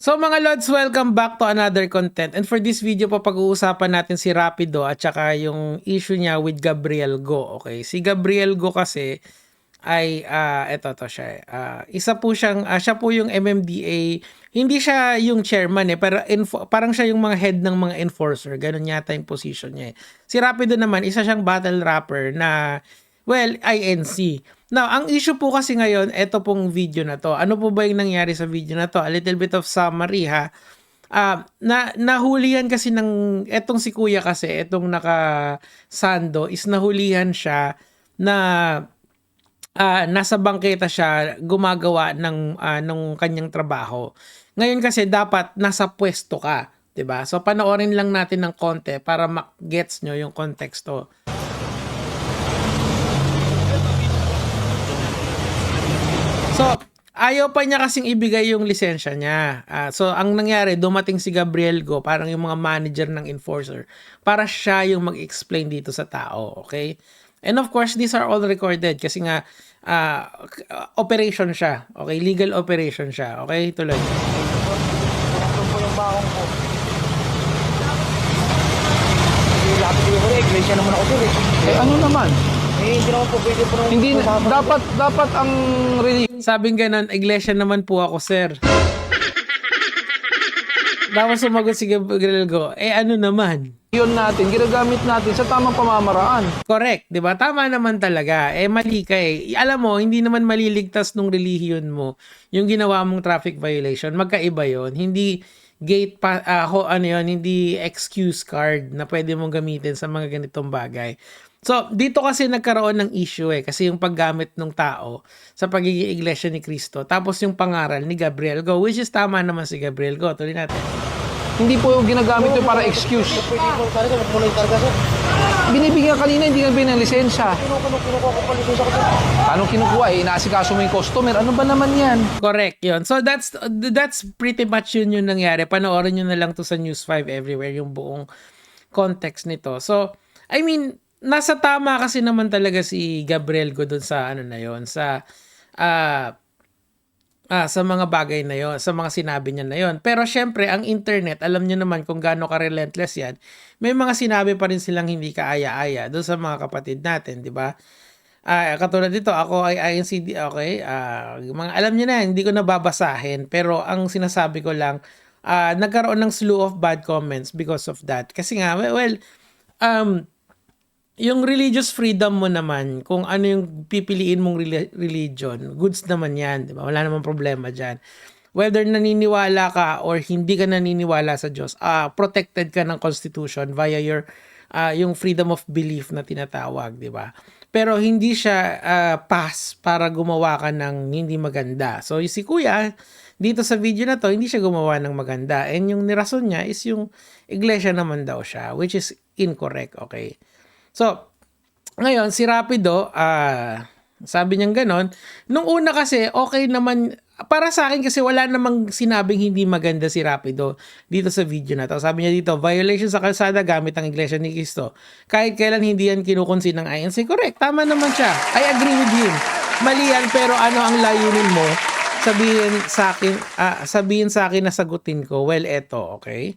So mga Lods, welcome back to another content. And for this video po, pag-uusapan natin si Rapido at saka yung issue niya with Gabriel Go. Okay, si Gabriel Go kasi ay eto to siya. Isa po siyang siya po yung MMDA. Hindi siya yung chairman pero parang siya yung mga head ng mga enforcer. Ganun yata yung position niya. Si Rapido naman, isa siyang battle rapper na INC. Now, ang issue po kasi ngayon, eto pong video na to. Ano po ba yung nangyari sa video na to? A little bit of summary ha. Nahulihan kasi ng etong si Kuya kasi, etong naka Sando is nahulihan siya na nasa bangketa siya gumagawa ng kanyang trabaho. Ngayon kasi dapat nasa pwesto ka, 'di ba? So panoorin lang natin ng konti para ma-gets nyo yung konteksto. So, ayaw pa niya kasing ibigay yung lisensya niya. So, ang nangyari, dumating si Gabriel Go, parang yung mga manager ng enforcer, para siya yung mag-explain dito sa tao, okay? And of course, these are all recorded kasi nga, operation siya, okay? Legal operation siya, okay? Tuloy. Ito po yung bakong ko. Lapit ko yung iglesia naman ako sir eh. Eh ano naman? Hindi naman po pwede po nung... Hindi dapat ang Sabing ganon, iglesia naman po ako, sir. Tapos sumagot si Gabriel Go, ano naman? relihiyon natin, ginagamit natin sa tamang pamamaraan. Correct, 'di ba? Tama naman talaga. Mali ka eh. Alam mo, hindi naman maliligtas nung relihiyon mo yung ginawa mong traffic violation. Magkaiba 'yon. Hindi gate hindi excuse card na pwede mong gamitin sa mga ganitong bagay. So, dito kasi nagkaroon ng issue kasi yung paggamit ng tao sa pagiging iglesia ni Cristo. Tapos yung pangaral ni Gabriel Go, which is tama naman si Gabriel Go. Tuloy natin. Hindi po yung ginagamit yung para excuse. Pwede po sana sir, magmula yung targa sir. Binibigyan kanina, hindi nga binigyan ng lisensya. Kinukuha ko pa lisensya ko sir. Paano kinukuha? Inaasikaso mo yung customer. Ano ba naman yan? Correct yun. So that's pretty much yun yung nangyari. Panoorin nyo na lang to sa News 5 everywhere yung buong context nito. So, I mean, nasa tama kasi naman talaga si Gabriel Go dun sa na yon sa mga bagay na yon, sa mga sinabi niya na yon. Pero syempre, ang internet, alam niyo naman kung gaano ka-relentless yan, may mga sinabi pa rin silang hindi kaaya-aya doon sa mga kapatid natin, di ba? Katulad dito, ako ay INCD, okay? Mga alam niyo na, hindi ko nababasahin, pero ang sinasabi ko lang, nagkaroon ng slew of bad comments because of that. Kasi nga, yung religious freedom mo naman, kung ano yung pipiliin mong religion, goods naman yan, di ba? Wala namang problema dyan. Whether naniniwala ka or hindi ka naniniwala sa Diyos, protected ka ng Constitution via yung freedom of belief na tinatawag, di ba? Pero hindi siya pass para gumawa ka ng hindi maganda. So, si Kuya, dito sa video na to, hindi siya gumawa ng maganda. And yung nirason niya is yung iglesia naman daw siya, which is incorrect, okay? So, ngayon, si Rapido, sabi niyang ganon. Nung una kasi, okay naman, para sa akin kasi wala namang sinabing hindi maganda si Rapido dito sa video na to. Sabi niya dito, violation sa kalsada gamit ang iglesia ni Cristo. Kahit kailan hindi yan kinukonsin ng INC. Correct, tama naman siya. I agree with him. Mali yan, pero ano ang layunin mo? Sabihin sa akin na sagutin ko, well, eto, okay?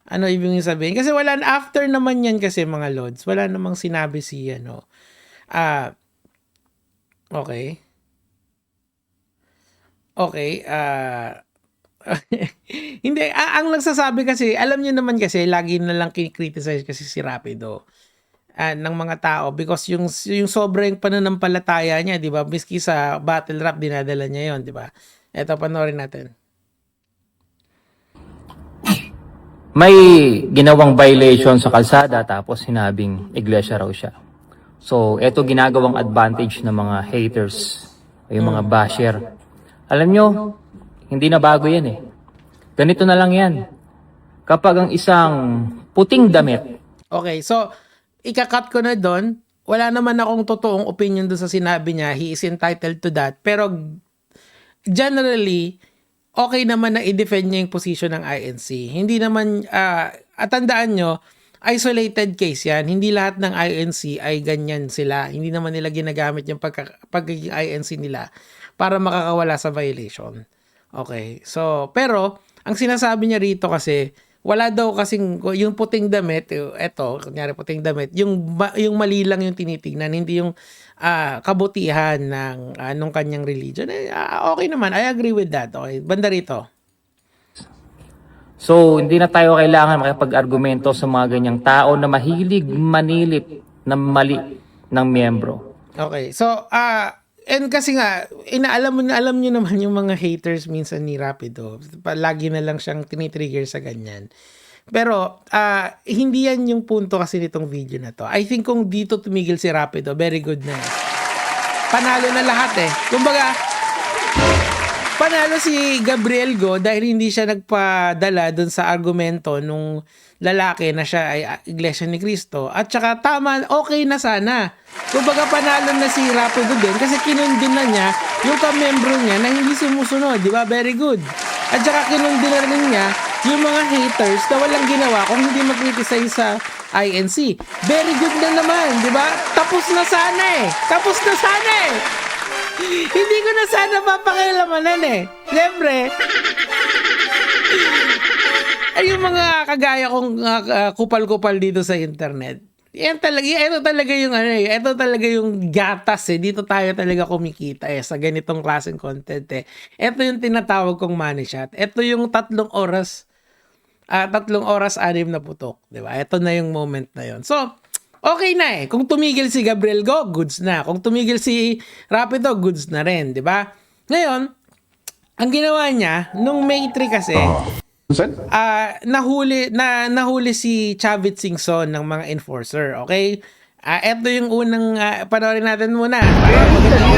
Ano ibig sabihin? Kasi after naman yan kasi mga Lods, wala namang sinabi si okay. Okay, hindi, ang nagsasabi kasi, alam niyo naman kasi, lagi na lang kinikriticize kasi si Rapido ng mga tao because yung sobrang pananampalataya niya, di ba? Miski sa battle rap, dinadala niya yon, di ba? Eto, panoorin natin. May ginawang violation sa kalsada tapos sinabing iglesia raw siya. So, eto ginagawang advantage ng mga haters o yung mga basher. Alam nyo, hindi na bago yan eh. Ganito na lang yan. Kapag ang isang puting damit. Okay, so, ikakat ko na doon. Wala naman akong totoong opinion doon sa sinabi niya. He is entitled to that. Pero, generally, okay naman na i-defend niya yung position ng INC. Hindi naman, at tandaan nyo, isolated case yan. Hindi lahat ng INC ay ganyan sila. Hindi naman nila ginagamit yung pagiging INC nila para makakawala sa violation. Okay. So, pero, ang sinasabi niya rito kasi, wala daw kasing, yung puting damit, eto, kunyari puting damit, yung mali lang yung tinitignan, hindi yung kabutihan ng nung kanyang religion. Okay naman, I agree with that. Okay, banda rito. So, hindi na tayo kailangan makipag-argumento sa mga ganyang tao na mahilig manilip ng mali ng miyembro. Okay, so, and kasi nga, alam nyo naman yung mga haters minsan ni Rapido. Lagi na lang siyang tinitrigger sa ganyan. Pero, hindi yan yung punto kasi nitong video na to. I think kung dito tumigil si Rapido, very good na. Panalo na lahat eh. Kumbaga, panalo si Gabriel Go dahil hindi siya nagpadala dun sa argumento nung lalaki na siya ay Iglesia ni Cristo. At saka tama, okay na sana. Kumbaga panalo na si Rapido din kasi kinundin na niya yung kamembro niya na hindi sumusunod. Di ba? Very good. At saka kinundin na rin niya yung mga haters na walang ginawa kung hindi mag-criticize sa INC. Very good na naman. Di ba? Tapos na sana eh. Tapos na sana eh. Hindi ko na sana papakilamanan eh. Siyempre, ay yung mga kagaya kong kupal-kupal dito sa internet. Ito talaga yung ito talaga yung gatas eh. Dito tayo talaga kumikita eh sa ganitong klaseng content eh. Ito yung tinatawag kong money shot. Ito yung 3 oras 6 na putok, 'di ba? Ito na yung moment na yon. So, okay na eh. Kung tumigil si Gabriel Go, goods na. Kung tumigil si Rapido, goods na rin, di ba? Ngayon, ang ginawa niya, nung May 3 kasi, nahuli si Chavit Singson ng mga enforcer, okay? Ito yung unang, panoorin natin muna.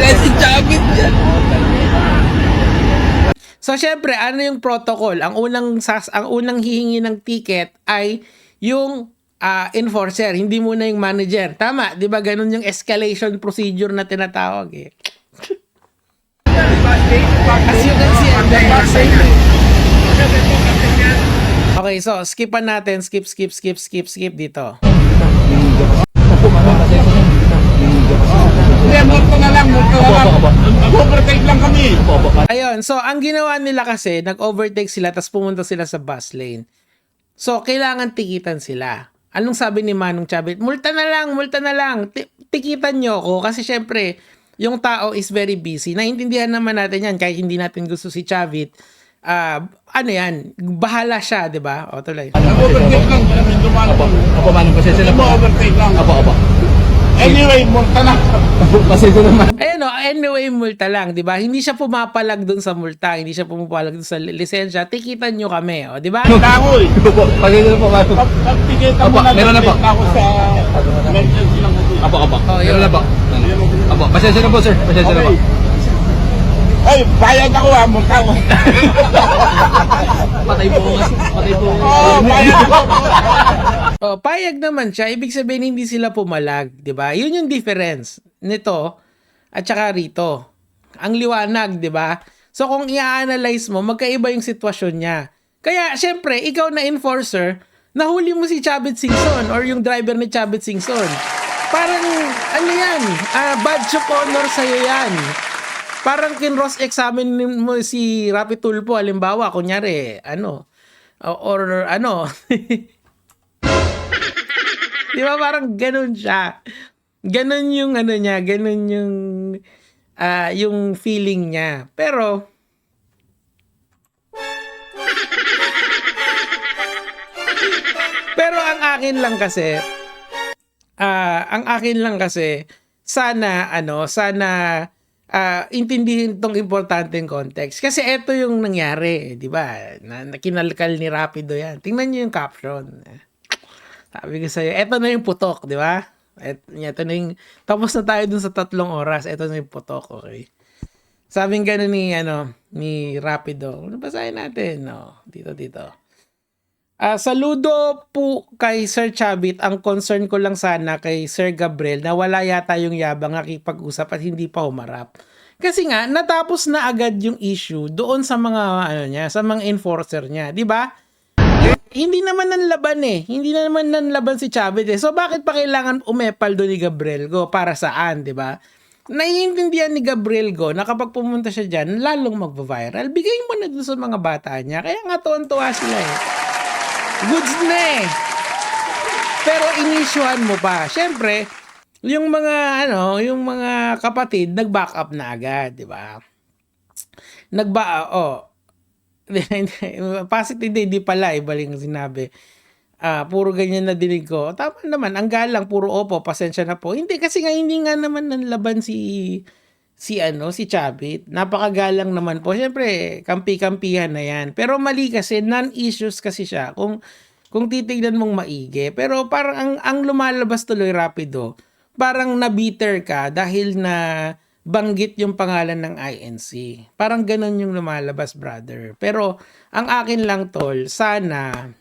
Si Chavit yan. So, syempre, ano yung protocol? Ang unang hihingi ng ticket ay yung enforcer, hindi muna yung manager. Tama, di ba? Ganun yung escalation procedure na tinatawag eh. As you can see, I'm very excited. Okay, so skipan natin. Skip dito. Overtake lang kami. Ayun, so ang ginawa nila kasi, nag-overtake sila tapos pumunta sila sa bus lane. So, kailangan tikitan sila. Anong sabi ni Manong Chavit? Multa na lang. Tikitan nyo ako kasi syempre, yung tao is very busy. Naintindihan naman natin yan kahit hindi natin gusto si Chavit. Ano yan? Bahala siya, di ba? O, tuloy. Overtake lang. Apo, manong pasensya na po. Overtake lang. Apo. Anyway, multa na. Pasensya naman. Ayun o, anyway, multa lang, di ba? Hindi siya pumapalag dun sa multa, hindi siya pumapalag dun sa lisensya. Tikitan nyo kami, o, di ba? Tangoy. Pasensya na po, manong. Pagtikitan Apo, mo na. meron na po. Ako sa emergency lang ako. Apo. Oh, Meron na po. Apo, pasensya na po, sir. Pasensya na po. Ay, bayad ako ha, multa ko. Patay po ko. Bayad ako. Oh, payag naman siya. Ibig sabihin hindi sila pumalag, 'di ba? 'Yun yung difference nito at saka rito. Ang liwanag, 'di ba? So kung i-analyze mo, magkaiba yung sitwasyon niya. Kaya syempre, ikaw na enforcer, nahuli mo si Chavit Singson or yung driver ni Chavit Singson. Parang ano 'yan? Badge of honor sa 'yan. Parang kin-cross examine mo si Rapi Tulfo, halimbawa, kunyari, or di ba parang ganun siya. Ganun yung niya, ganun yung feeling niya. Pero ang akin lang kasi sana intindihin tong importanteng context. Kasi ito yung nangyari, di ba? Na kinalkal ni Rapido yan. Tingnan niyo yung caption. Sabi ko sa'yo, eto na yung putok, di ba? Eto na yung, tapos na tayo dun sa 3 oras, eto na yung putok, okay? Sabing gano'n ni Rapido. Basahin natin, no? Dito. Saludo po kay Sir Chavit. Ang concern ko lang sana kay Sir Gabriel na wala yata yung yabang nakipag-usap at hindi pa humarap. Kasi nga, natapos na agad yung issue doon sa mga, sa mga enforcer niya, di ba? Hindi naman nanlaban eh. Hindi na naman nanlaban si Chavit eh. So bakit pa kailangan umepal doon ni Gabriel Go? Para saan, di ba? naiintindihan ni Gabriel Go na kapag pumunta siya dyan, lalong magva-viral. Bigay mo na dun sa mga bata niya. Kaya nga tuwan-tuwa sila eh. Goods na eh. Pero inisyuhan mo pa. Siyempre, yung mga kapatid, nag-back up na agad, di ba? Positive hindi pala, iba lang sinabi. Puro ganyan na dinig ko. Tama naman, ang galang, puro opo, pasensya na po. Hindi, kasi nga hindi nga naman nanlaban si Chavit. Napakagalang naman po. Siyempre, kampi-kampihan na yan. Pero mali kasi, non-issues kasi siya. Kung titignan mong maigi. Pero parang ang lumalabas tuloy rapido, parang na-bitter ka dahil na banggit yung pangalan ng INC. Parang ganun yung lumalabas, brother. Pero ang akin lang, tol, sana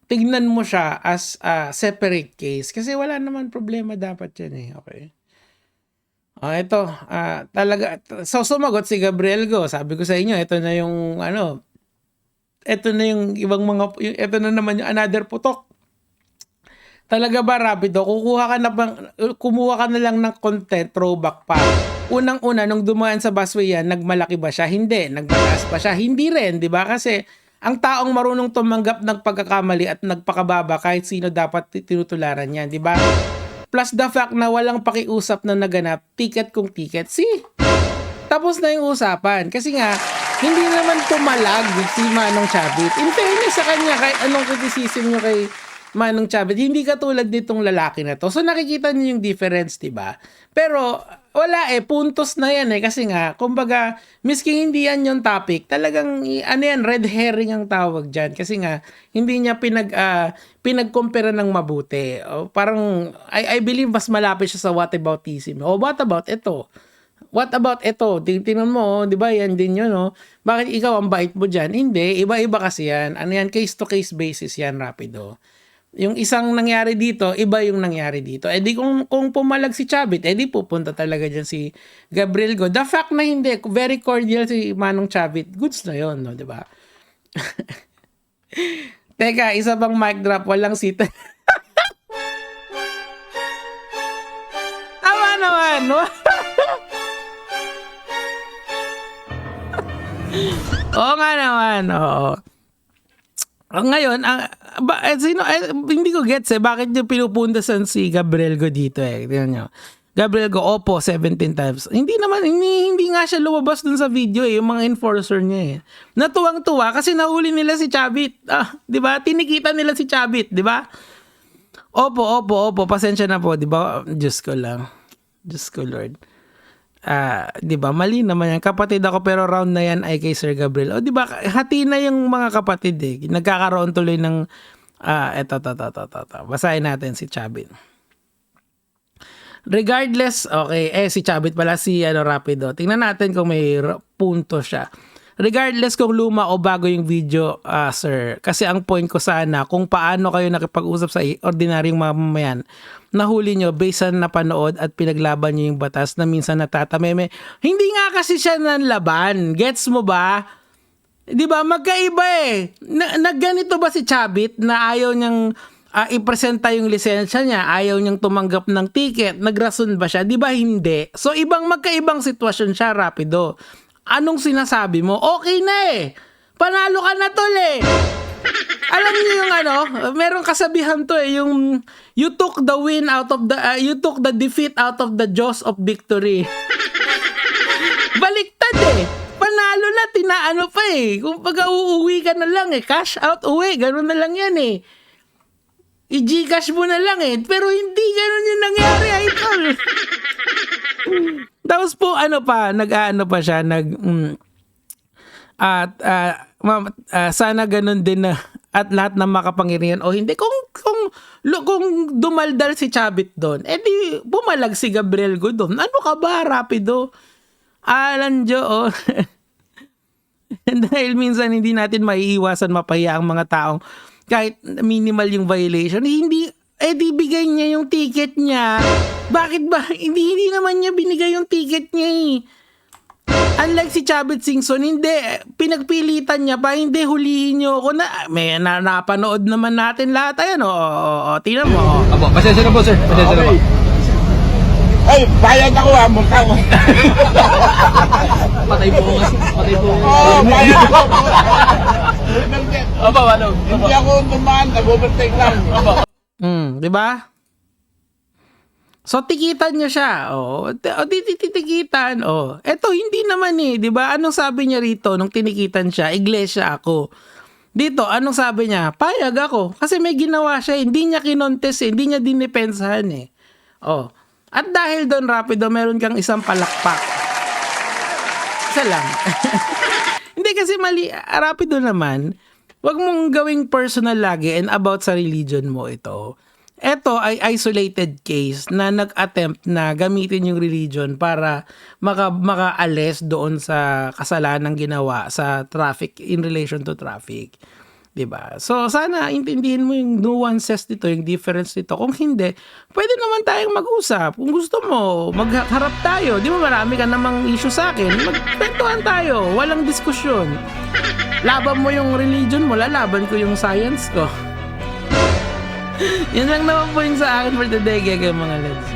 tignan mo siya as a separate case. Kasi wala naman problema dapat yan eh. Okay. Ito, talaga, so sumagot si Gabriel Go. Sabi ko sa inyo, ito na yung ibang mga, ito na naman yung another putok. Talaga ba, rapido? Kumuha ka na lang ng content, throwback pa. Unang-una, nung dumaan sa busway yan, nagmalaki ba siya? Hindi. Nagmataas pa siya? Hindi rin, di ba? Kasi ang taong marunong tumanggap ng pagkakamali at nagpakababa kahit sino dapat tinutularan yan, di ba? Plus the fact na walang pakiusap na naganap, ticket kung ticket. Tapos na yung usapan. Kasi nga, hindi naman tumalag si Manong Chavit. In fairness sa kanya, kahit anong criticism nyo kay Manong Chavit, hindi katulad nitong lalaki na to. So nakikita niyo yung difference, diba? Pero wala puntos na yan kasi nga, kumbaga, miski hindi yan yung topic, talagang red herring ang tawag dyan. Kasi nga, hindi niya pinag-compare ng mabuti. Parang, I believe mas malapit siya sa whataboutism. What about ito? What about ito? Tingnan mo, di ba yan din yun, no? Bakit ikaw ang bait mo dyan? Hindi, iba-iba kasi yan. Case-to-case basis yan, rapido. Yung isang nangyari dito, iba yung nangyari dito. Di kung pumalag si Chavit, di pupunta talaga dyan si Gabriel Go. The fact na hindi, very cordial si Manong Chavit, goods na yun, no? Di ba? Teka, isa pang mic drop, walang sita. Tama naman, no? Oo nga naman, oo. Ngayon, hindi ko gets bakit nyo pinupuntasan si Gabriel Go dito Tingnan nyo. Gabriel Go, opo, 17 times. Hindi nga siya lumabas dun sa video yung mga enforcer niya Natuwang-tuwa kasi nahuli nila si Chavit. Di ba? Tinikita nila si Chavit, di ba? Opo, pasensya na po, di ba? Diyos ko lang. Diyos ko, Lord. Di ba? Mali naman yan. Kapatid ako pero round na yan ay kay Sir Gabriel. Di ba? Hati na yung mga kapatid Nagkakaroon tuloy ng eto. Basahin natin si Chavit. Regardless, okay, si Chavit pala si Rapido. Tingnan natin kung may punto siya. Regardless kung luma o bago yung video, sir. Kasi ang point ko sana, kung paano kayo nakipag-usap sa ordinaryong mamamayan, nahuli nyo based sa napanood at pinaglaban nyo yung batas na minsan natatameme. Hindi nga kasi siya nanlaban. Gets mo ba? Di ba? Magkaiba Nagganito ba si Chavit na ayaw niyang ipresenta yung lisensya niya, ayaw niyang tumanggap ng ticket, nagrason ba siya? Di ba hindi? So magkaibang sitwasyon siya, rapido. Anong sinasabi mo? Okay na Panalo ka na tol Alam niyo yung merong kasabihan to yung you took the win out of you took the defeat out of the jaws of victory. Baliktad Panalo na, tinaano pa Kung pag uuwi ka na lang cash out uwi, ganoon na lang yan I-Gcash mo na lang pero hindi ganoon yung nangyari idol. Tapos po nag-aano pa siya sana ganun din na at lahat ng makapangyarihan o hindi kung dumaldal si Chavit doon di bumalag si Gabriel Go doon. Ano ka ba, rapido? Alan Jo dahil minsan hindi natin maiiwasan mapahiya ang mga taong kahit minimal yung violation hindi di bigay niya yung ticket niya. Bakit ba? Hindi naman niya binigay yung ticket niya Unlike si Chavit Singson, hindi. Pinagpilitan niya pa, hindi hulihin niyo ako may napanood naman natin lahat. Ayan tingnan mo. Apo, pasensya na po sir. Pasensya na po. Ay, bayad ako ha, multa ko. Patay po kasi. Patay po. Oo, bayad ako. Aba, wala. Hindi ako tumaan, nag-overtake lang. Di ba? So, tikitan niya siya. Titikitan. Eto, hindi naman eh. Di ba? Anong sabi niya rito nung tinikitan siya? Iglesia ako. Dito, anong sabi niya? Payag ako. Kasi may ginawa siya. Hindi niya kinontes eh. Hindi niya dinipensahan eh. At dahil doon, Rapido, meron kang isang palakpak. Isa lang. Hindi kasi mali. Rapido naman, wag mong gawing personal lagi and about sa religion mo ito. Ito ay isolated case na nag-attempt na gamitin yung religion para makaalis doon sa kasalanan ginawa sa traffic in relation to traffic. 'Di ba? So sana intindihin mo yung nuances nito, yung difference nito. Kung hindi, pwede naman tayong mag-usap. Kung gusto mo, magharap tayo. 'Di ba marami ka namang issue sa akin? Magkwentuhan tayo, walang diskusyon. Laban mo yung religion mo, lalaban ko yung science ko. Yan lang naman po yung sa akin for today, mga Leds.